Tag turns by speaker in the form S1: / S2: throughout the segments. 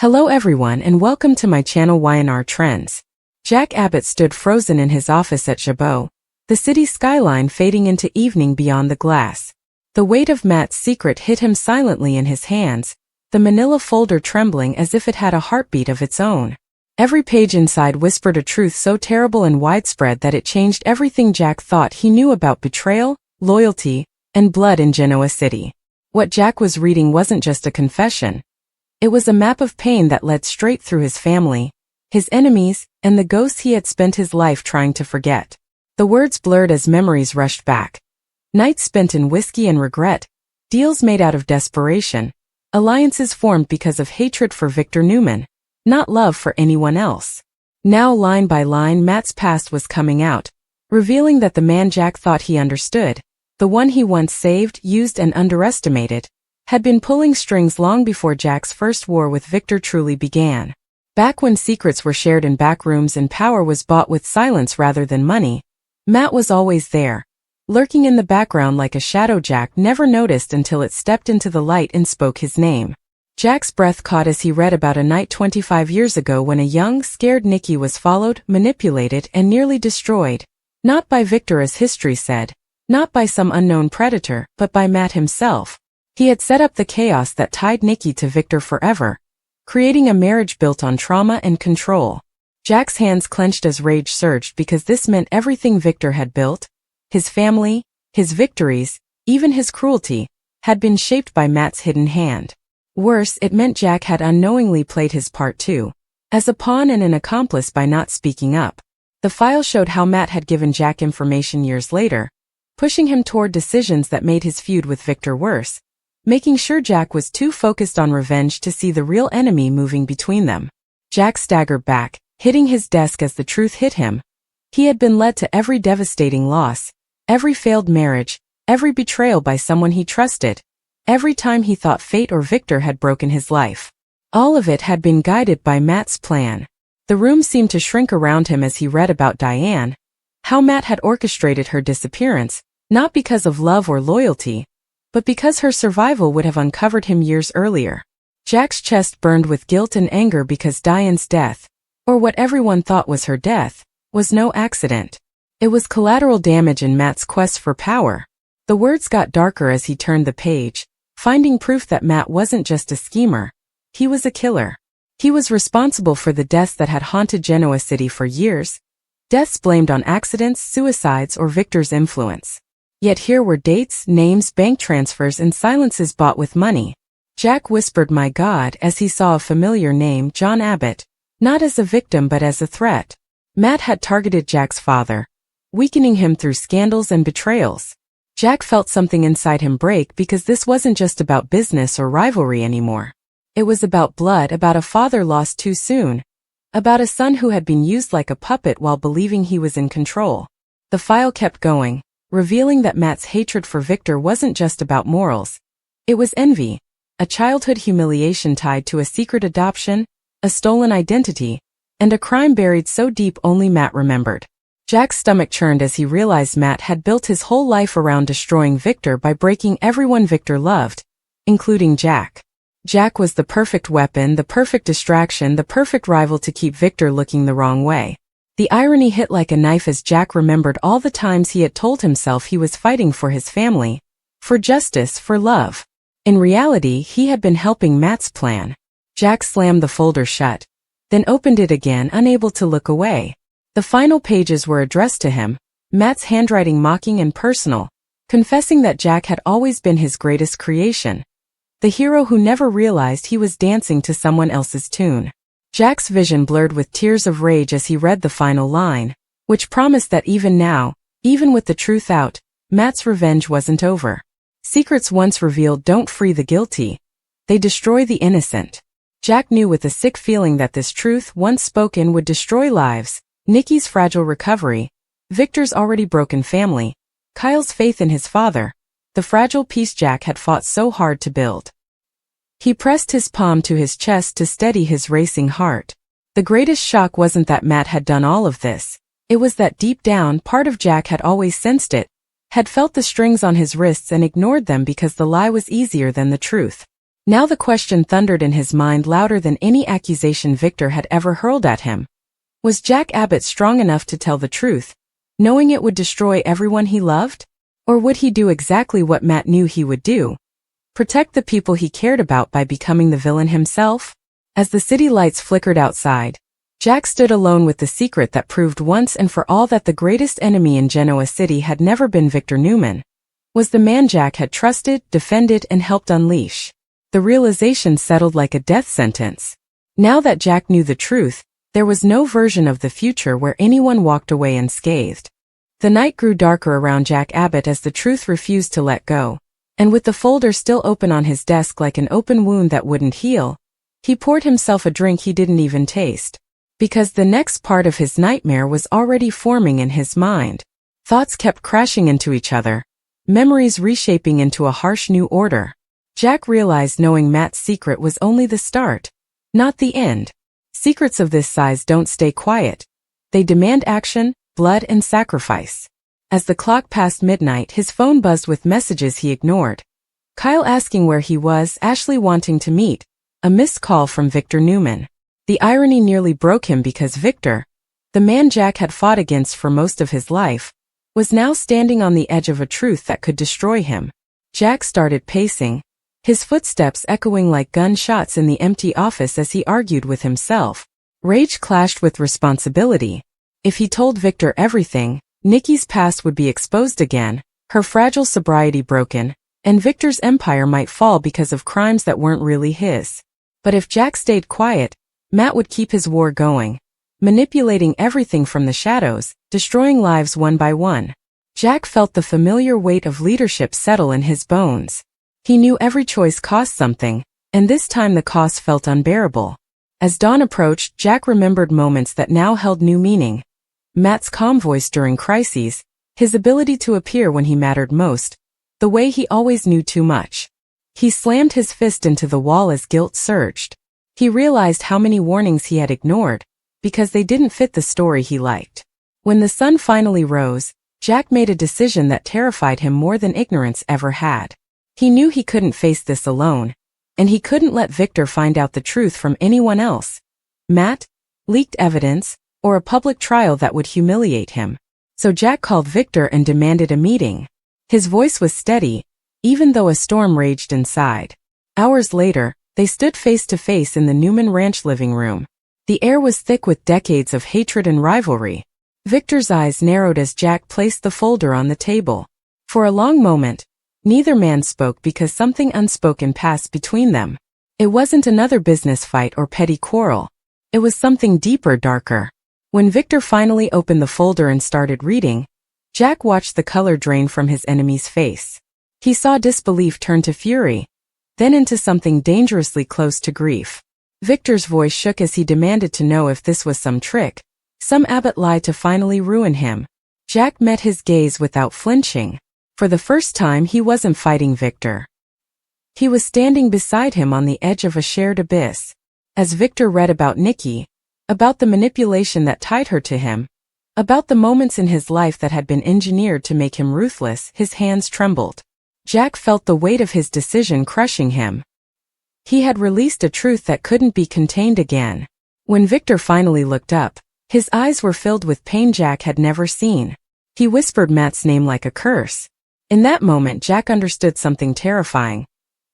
S1: Hello everyone and welcome to my channel Y&R Trends. Jack Abbott stood frozen in his office at Genoa, the city skyline fading into evening beyond the glass. The weight of Matt's secret hit him silently in his hands, the manila folder trembling as if it had a heartbeat of its own. Every page inside whispered a truth so terrible and widespread that it changed everything Jack thought he knew about betrayal, loyalty, and blood in Genoa City. What Jack was reading wasn't just a confession. It was a map of pain that led straight through his family, his enemies, and the ghosts he had spent his life trying to forget. The words blurred as memories rushed back. Nights spent in whiskey and regret, deals made out of desperation, alliances formed because of hatred for Victor Newman, not love for anyone else. Now line by line Matt's past was coming out, revealing that the man Jack thought he understood, the one he once saved, used and underestimated, had been pulling strings long before Jack's first war with Victor truly began. Back when secrets were shared in back rooms and power was bought with silence rather than money, Matt was always there, lurking in the background like a shadow Jack never noticed until it stepped into the light and spoke his name. Jack's breath caught as he read about a night 25 years ago when a young, scared Nikki was followed, manipulated, and nearly destroyed. Not by Victor as history said, not by some unknown predator, but by Matt himself. He had set up the chaos that tied Nikki to Victor forever, creating a marriage built on trauma and control. Jack's hands clenched as rage surged because this meant everything Victor had built, his family, his victories, even his cruelty, had been shaped by Matt's hidden hand. Worse, it meant Jack had unknowingly played his part too, as a pawn and an accomplice by not speaking up. The file showed how Matt had given Jack information years later, pushing him toward decisions that made his feud with Victor worse, making sure Jack was too focused on revenge to see the real enemy moving between them. Jack staggered back, hitting his desk as the truth hit him. He had been led to every devastating loss, every failed marriage, every betrayal by someone he trusted, every time he thought fate or Victor had broken his life. All of it had been guided by Matt's plan. The room seemed to shrink around him as he read about Diane, how Matt had orchestrated her disappearance, not because of love or loyalty, but because her survival would have uncovered him years earlier. Jack's chest burned with guilt and anger because Diane's death, or what everyone thought was her death, was no accident. It was collateral damage in Matt's quest for power. The words got darker as he turned the page, finding proof that Matt wasn't just a schemer. He was a killer. He was responsible for the deaths that had haunted Genoa City for years, deaths blamed on accidents, suicides, or Victor's influence. Yet here were dates, names, bank transfers, and silences bought with money. Jack whispered "my God" as he saw a familiar name, John Abbott, not as a victim but as a threat. Matt had targeted Jack's father, weakening him through scandals and betrayals. Jack felt something inside him break because this wasn't just about business or rivalry anymore. It was about blood, about a father lost too soon, about a son who had been used like a puppet while believing he was in control. The file kept going, revealing that Matt's hatred for Victor wasn't just about morals. It was envy, a childhood humiliation tied to a secret adoption, a stolen identity, and a crime buried so deep only Matt remembered. Jack's stomach churned as he realized Matt had built his whole life around destroying Victor by breaking everyone Victor loved, including Jack. Jack was the perfect weapon, the perfect distraction, the perfect rival to keep Victor looking the wrong way. The irony hit like a knife as Jack remembered all the times he had told himself he was fighting for his family, for justice, for love. In reality, he had been helping Matt's plan. Jack slammed the folder shut, then opened it again, unable to look away. The final pages were addressed to him, Matt's handwriting mocking and personal, confessing that Jack had always been his greatest creation, the hero who never realized he was dancing to someone else's tune. Jack's vision blurred with tears of rage as he read the final line, which promised that even now, even with the truth out, Matt's revenge wasn't over. Secrets once revealed don't free the guilty, they destroy the innocent. Jack knew with a sick feeling that this truth, once spoken, would destroy lives, Nikki's fragile recovery, Victor's already broken family, Kyle's faith in his father, the fragile peace Jack had fought so hard to build. He pressed his palm to his chest to steady his racing heart. The greatest shock wasn't that Matt had done all of this. It was that deep down, part of Jack had always sensed it, had felt the strings on his wrists and ignored them because the lie was easier than the truth. Now the question thundered in his mind louder than any accusation Victor had ever hurled at him. Was Jack Abbott strong enough to tell the truth, knowing it would destroy everyone he loved? Or would he do exactly what Matt knew he would do? Protect the people he cared about by becoming the villain himself? As the city lights flickered outside, Jack stood alone with the secret that proved once and for all that the greatest enemy in Genoa City had never been Victor Newman. Was the man Jack had trusted, defended, and helped unleash. The realization settled like a death sentence. Now that Jack knew the truth, there was no version of the future where anyone walked away unscathed. The night grew darker around Jack Abbott as the truth refused to let go. And with the folder still open on his desk like an open wound that wouldn't heal, he poured himself a drink he didn't even taste. Because the next part of his nightmare was already forming in his mind. Thoughts kept crashing into each other, memories reshaping into a harsh new order. Jack realized knowing Matt's secret was only the start, not the end. Secrets of this size don't stay quiet. They demand action, blood, and sacrifice. As the clock passed midnight, his phone buzzed with messages he ignored. Kyle asking where he was, Ashley wanting to meet, a missed call from Victor Newman. The irony nearly broke him because Victor, the man Jack had fought against for most of his life, was now standing on the edge of a truth that could destroy him. Jack started pacing, his footsteps echoing like gunshots in the empty office as he argued with himself. Rage clashed with responsibility. If he told Victor everything, Nikki's past would be exposed again, her fragile sobriety broken, and Victor's empire might fall because of crimes that weren't really his. But if Jack stayed quiet, Matt would keep his war going, manipulating everything from the shadows, destroying lives one by one. Jack felt the familiar weight of leadership settle in his bones. He knew every choice cost something, and this time the cost felt unbearable. As dawn approached, Jack remembered moments that now held new meaning. Matt's calm voice during crises, his ability to appear when he mattered most, the way he always knew too much. He slammed his fist into the wall as guilt surged. He realized how many warnings he had ignored, because they didn't fit the story he liked. When the sun finally rose, Jack made a decision that terrified him more than ignorance ever had. He knew he couldn't face this alone, and he couldn't let Victor find out the truth from anyone else. Matt, leaked evidence, or a public trial that would humiliate him. So Jack called Victor and demanded a meeting. His voice was steady, even though a storm raged inside. Hours later, they stood face to face in the Newman Ranch living room. The air was thick with decades of hatred and rivalry. Victor's eyes narrowed as Jack placed the folder on the table. For a long moment, neither man spoke because something unspoken passed between them. It wasn't another business fight or petty quarrel. It was something deeper, darker. When Victor finally opened the folder and started reading, Jack watched the color drain from his enemy's face. He saw disbelief turn to fury, then into something dangerously close to grief. Victor's voice shook as he demanded to know if this was some trick, some Abbott lie to finally ruin him. Jack met his gaze without flinching. For the first time, he wasn't fighting Victor. He was standing beside him on the edge of a shared abyss. As Victor read about Nikki, about the manipulation that tied her to him, about the moments in his life that had been engineered to make him ruthless, his hands trembled. Jack felt the weight of his decision crushing him. He had released a truth that couldn't be contained again. When Victor finally looked up, his eyes were filled with pain Jack had never seen. He whispered Matt's name like a curse. In that moment, Jack understood something terrifying.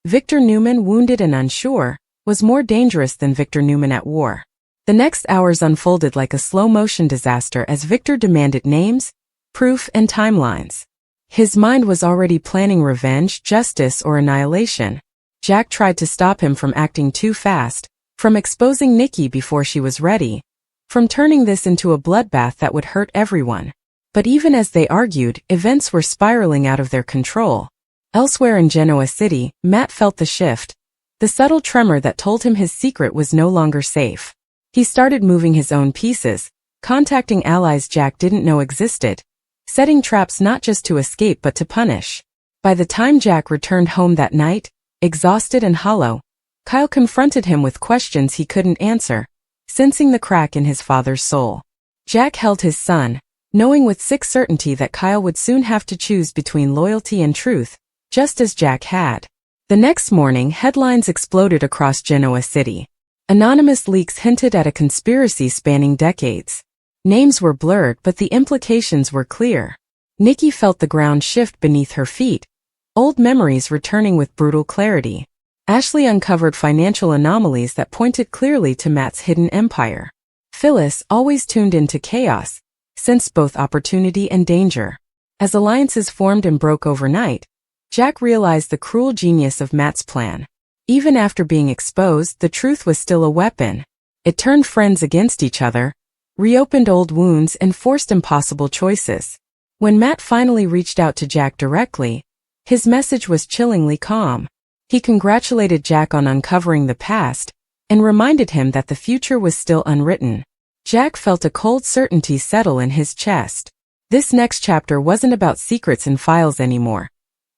S1: Victor Newman, wounded and unsure, was more dangerous than Victor Newman at war. The next hours unfolded like a slow-motion disaster as Victor demanded names, proof, and timelines. His mind was already planning revenge, justice, or annihilation. Jack tried to stop him from acting too fast, from exposing Nikki before she was ready, from turning this into a bloodbath that would hurt everyone. But even as they argued, events were spiraling out of their control. Elsewhere in Genoa City, Matt felt the shift, the subtle tremor that told him his secret was no longer safe. He started moving his own pieces, contacting allies Jack didn't know existed, setting traps not just to escape but to punish. By the time Jack returned home that night, exhausted and hollow, Kyle confronted him with questions he couldn't answer, sensing the crack in his father's soul. Jack held his son, knowing with sick certainty that Kyle would soon have to choose between loyalty and truth, just as Jack had. The next morning, headlines exploded across Genoa City. Anonymous leaks hinted at a conspiracy spanning decades. Names were blurred, but the implications were clear. Nikki felt the ground shift beneath her feet, old memories returning with brutal clarity. Ashley uncovered financial anomalies that pointed clearly to Matt's hidden empire. Phyllis, always tuned into chaos, sensed both opportunity and danger. As alliances formed and broke overnight, Jack realized the cruel genius of Matt's plan. Even after being exposed, the truth was still a weapon. It turned friends against each other, reopened old wounds, and forced impossible choices. When Matt finally reached out to Jack directly, his message was chillingly calm. He congratulated Jack on uncovering the past, and reminded him that the future was still unwritten. Jack felt a cold certainty settle in his chest. This next chapter wasn't about secrets and files anymore.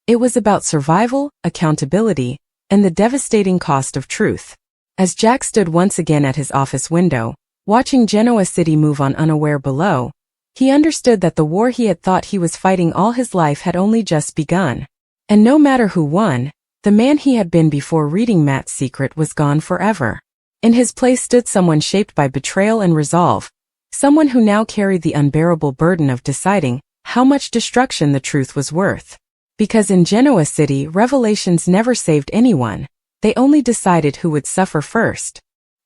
S1: It was about survival, accountability, and the devastating cost of truth. As Jack stood once again at his office window, watching Genoa City move on unaware below, he understood that the war he had thought he was fighting all his life had only just begun. And no matter who won, the man he had been before reading Matt's secret was gone forever. In his place stood someone shaped by betrayal and resolve, someone who now carried the unbearable burden of deciding how much destruction the truth was worth. Because in Genoa City, revelations never saved anyone, they only decided who would suffer first.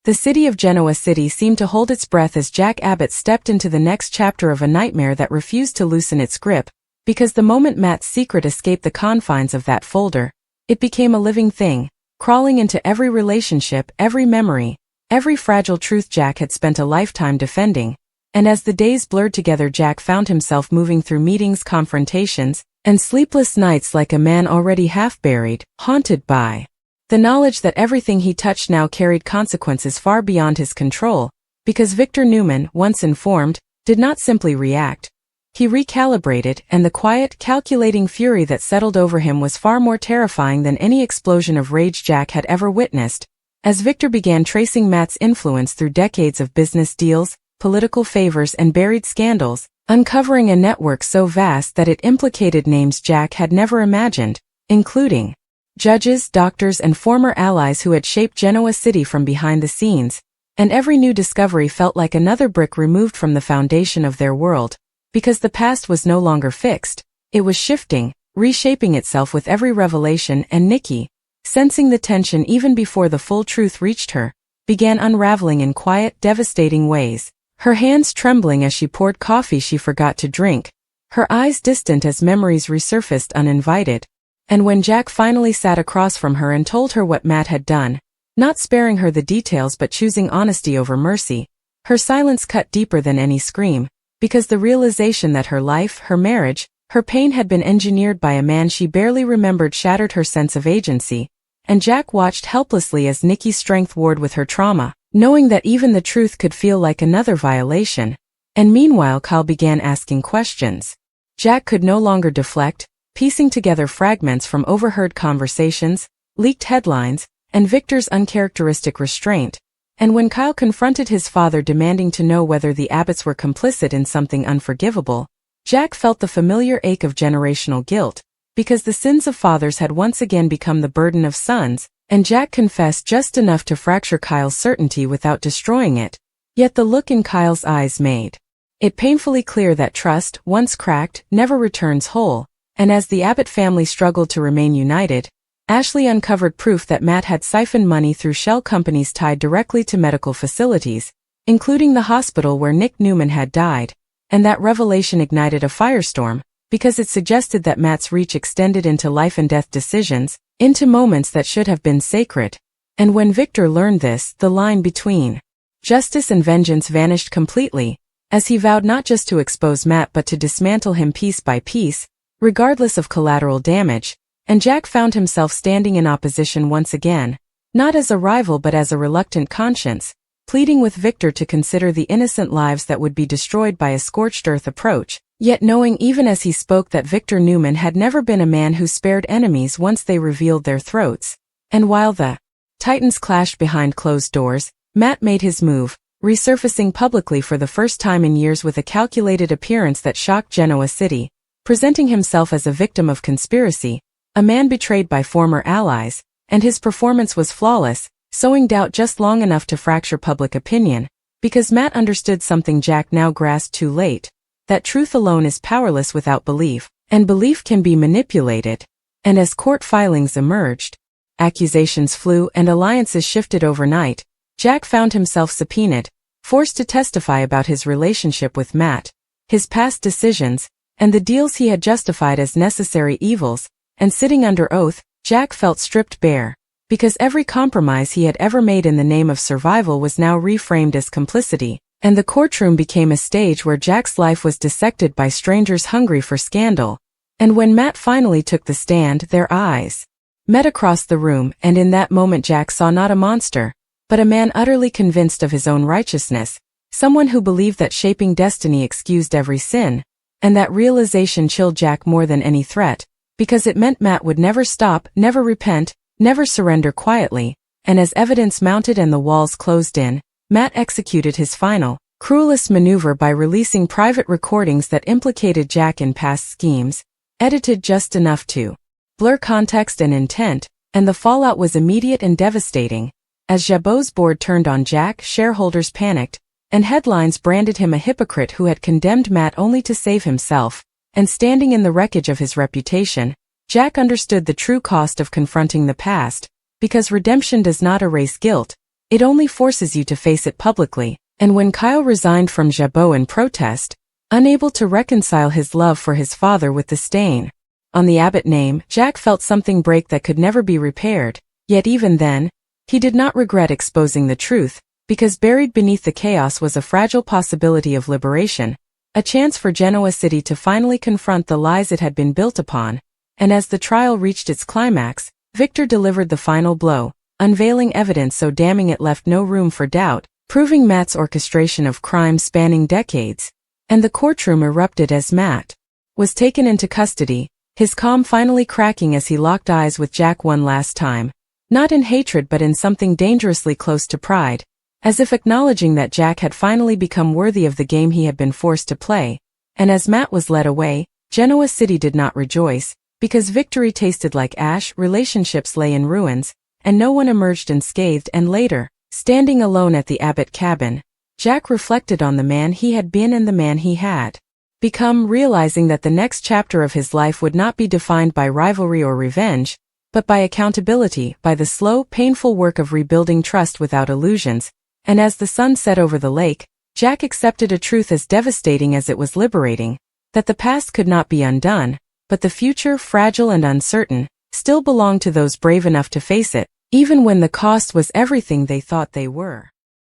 S1: The city of Genoa City seemed to hold its breath as Jack Abbott stepped into the next chapter of a nightmare that refused to loosen its grip, because the moment Matt's secret escaped the confines of that folder, it became a living thing, crawling into every relationship, every memory, every fragile truth Jack had spent a lifetime defending. And as the days blurred together, Jack found himself moving through meetings, confrontations, and sleepless nights like a man already half buried, haunted by the knowledge that everything he touched now carried consequences far beyond his control, because Victor Newman, once informed, did not simply react. He recalibrated, and the quiet, calculating fury that settled over him was far more terrifying than any explosion of rage Jack had ever witnessed. As Victor began tracing Matt's influence through decades of business deals, political favors, and buried scandals, uncovering a network so vast that it implicated names Jack had never imagined, including judges, doctors, and former allies who had shaped Genoa City from behind the scenes, and every new discovery felt like another brick removed from the foundation of their world, because the past was no longer fixed, it was shifting, reshaping itself with every revelation, and Nikki, sensing the tension even before the full truth reached her, began unraveling in quiet, devastating ways. Her hands trembling as she poured coffee she forgot to drink, her eyes distant as memories resurfaced uninvited. And when Jack finally sat across from her and told her what Matt had done, not sparing her the details but choosing honesty over mercy, her silence cut deeper than any scream, because the realization that her life, her marriage, her pain had been engineered by a man she barely remembered shattered her sense of agency, and Jack watched helplessly as Nikki's strength warred with her trauma, knowing that even the truth could feel like another violation. And meanwhile Kyle began asking questions. Jack could no longer deflect, piecing together fragments from overheard conversations, leaked headlines, and Victor's uncharacteristic restraint. And when Kyle confronted his father demanding to know whether the Abbotts were complicit in something unforgivable, Jack felt the familiar ache of generational guilt, because the sins of fathers had once again become the burden of sons, and Jack confessed just enough to fracture Kyle's certainty without destroying it. Yet the look in Kyle's eyes made it painfully clear that trust, once cracked, never returns whole. And as the Abbott family struggled to remain united, Ashley uncovered proof that Matt had siphoned money through shell companies tied directly to medical facilities, including the hospital where Nick Newman had died, and that revelation ignited a firestorm, because it suggested that Matt's reach extended into life and death decisions, into moments that should have been sacred. And when Victor learned this, the line between justice and vengeance vanished completely, as he vowed not just to expose Matt but to dismantle him piece by piece, regardless of collateral damage. And Jack found himself standing in opposition once again, not as a rival but as a reluctant conscience, pleading with Victor to consider the innocent lives that would be destroyed by a scorched earth approach, yet knowing even as he spoke that Victor Newman had never been a man who spared enemies once they revealed their throats. And while the titans clashed behind closed doors, Matt made his move, resurfacing publicly for the first time in years with a calculated appearance that shocked Genoa City, presenting himself as a victim of conspiracy, a man betrayed by former allies, and his performance was flawless, sowing doubt just long enough to fracture public opinion, because Matt understood something Jack now grasped too late, that truth alone is powerless without belief, and belief can be manipulated. And as court filings emerged, accusations flew and alliances shifted overnight, Jack found himself subpoenaed, forced to testify about his relationship with Matt, his past decisions, and the deals he had justified as necessary evils, and sitting under oath, Jack felt stripped bare, because every compromise he had ever made in the name of survival was now reframed as complicity, and the courtroom became a stage where Jack's life was dissected by strangers hungry for scandal. And when Matt finally took the stand, their eyes met across the room, and in that moment Jack saw not a monster, but a man utterly convinced of his own righteousness, someone who believed that shaping destiny excused every sin, and that realization chilled Jack more than any threat, because it meant Matt would never stop, never repent, never surrender quietly, and as evidence mounted and the walls closed in, Matt executed his final, cruelest maneuver by releasing private recordings that implicated Jack in past schemes, edited just enough to blur context and intent, and the fallout was immediate and devastating. As Jabot's board turned on Jack, shareholders panicked, and headlines branded him a hypocrite who had condemned Matt only to save himself, and standing in the wreckage of his reputation, Jack understood the true cost of confronting the past, because redemption does not erase guilt, it only forces you to face it publicly. And when Kyle resigned from Jabot in protest, unable to reconcile his love for his father with the stain on the Abbott name, Jack felt something break that could never be repaired, yet even then, he did not regret exposing the truth, because buried beneath the chaos was a fragile possibility of liberation, a chance for Genoa City to finally confront the lies it had been built upon. And as the trial reached its climax, Victor delivered the final blow, unveiling evidence so damning it left no room for doubt, proving Matt's orchestration of crimes spanning decades. And the courtroom erupted as Matt was taken into custody, his calm finally cracking as he locked eyes with Jack one last time, not in hatred but in something dangerously close to pride, as if acknowledging that Jack had finally become worthy of the game he had been forced to play. And as Matt was led away, Genoa City did not rejoice, because victory tasted like ash, relationships lay in ruins, and no one emerged unscathed. And later, standing alone at the Abbott cabin, Jack reflected on the man he had been and the man he had become, realizing that the next chapter of his life would not be defined by rivalry or revenge, but by accountability, by the slow, painful work of rebuilding trust without illusions. And as the sun set over the lake, Jack accepted a truth as devastating as it was liberating, that the past could not be undone, but the future, fragile and uncertain, still belonged to those brave enough to face it, even when the cost was everything they thought they were.